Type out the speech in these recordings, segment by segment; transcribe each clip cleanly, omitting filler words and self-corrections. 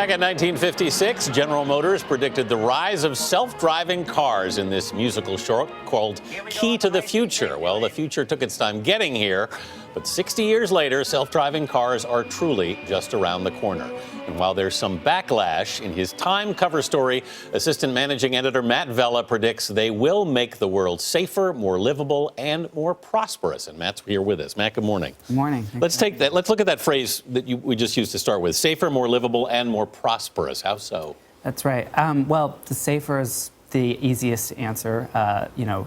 Back in 1956, General Motors predicted the rise of self-driving cars in this musical short called Key to the Future. Well, the future took its time getting here, but 60 years later, self-driving cars are truly just around the corner. And while there's some backlash, in his Time cover story, assistant managing editor Matt Vella predicts they will make the world safer, more livable, and more prosperous. And Matt's here with us. Matt, good morning. Good morning. Let's look at that phrase that we just used to start with: safer, more livable, and more prosperous. How so? That's right. Well, the safer is the easiest answer.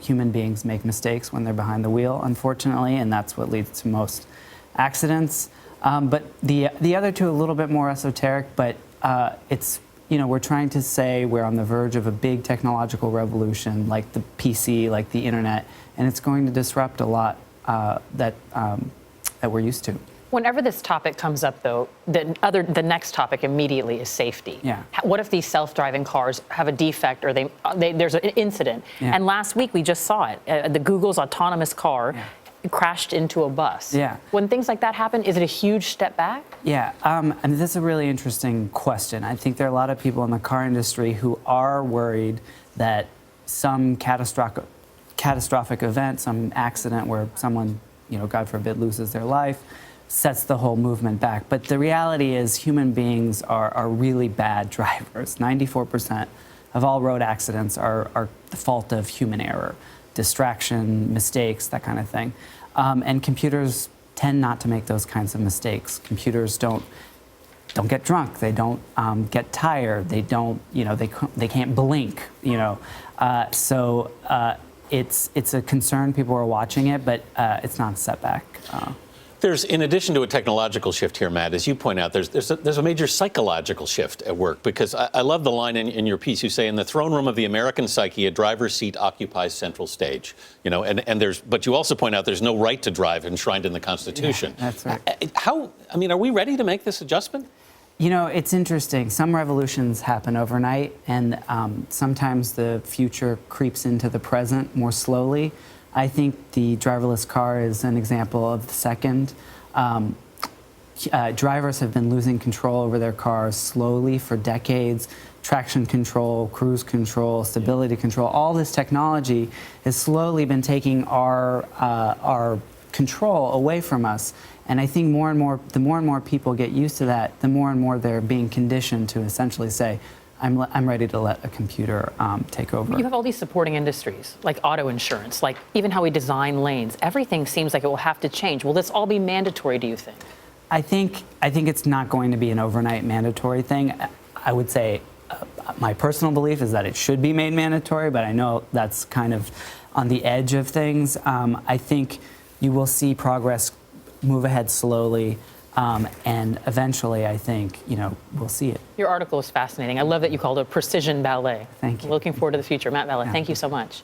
Human beings make mistakes when they're behind the wheel, unfortunately, and that's what leads to most accidents. But the other two are a little bit more esoteric, but we're trying to say we're on the verge of a big technological revolution, like the PC, like the internet, and it's going to disrupt a lot that we're used to. Whenever this topic comes up, though, the next topic immediately is safety. Yeah. What if these self-driving cars have a defect or there's an incident? Yeah. And last week we just saw it. The Google's autonomous car crashed into a bus. Yeah. When things like that happen, is it a huge step back? Yeah, and this is a really interesting question. I think there are a lot of people in the car industry who are worried that some catastrophic event, some accident where someone, God forbid, loses their life, sets the whole movement back. But the reality is human beings are really bad drivers. 94% of all road accidents are the fault of human error, distraction, mistakes, that kind of thing. And computers tend not to make those kinds of mistakes. Computers don't get drunk. They don't get tired. They don't, they can't blink. So it's a concern. People are watching it, but it's not a setback. There's, in addition to a technological shift here, Matt, as you point out, there's a major psychological shift at work, because I love the line in your piece. You say, in the throne room of the American psyche, a driver's seat occupies central stage. But you also point out there's no right to drive enshrined in the Constitution. Yeah, that's right. Are we ready to make this adjustment? It's interesting. Some revolutions happen overnight, and sometimes the future creeps into the present more slowly. I think the driverless car is an example of the second. Drivers have been losing control over their cars slowly for decades. Traction control, cruise control, stability control, all this technology has slowly been taking our control away from us. And I think the more and more people get used to that, the more and more they're being conditioned to essentially say, I'm ready to let a computer take over. You have all these supporting industries, like auto insurance, like even how we design lanes. Everything seems like it will have to change. Will this all be mandatory, do you think? I think it's not going to be an overnight mandatory thing. I would say my personal belief is that it should be made mandatory, but I know that's kind of on the edge of things. I think you will see progress move ahead slowly. And eventually, I think, we'll see it. Your article is fascinating. I love that you called it precision ballet. Thank you. Looking forward to the future. Matt Vella, thank you so much.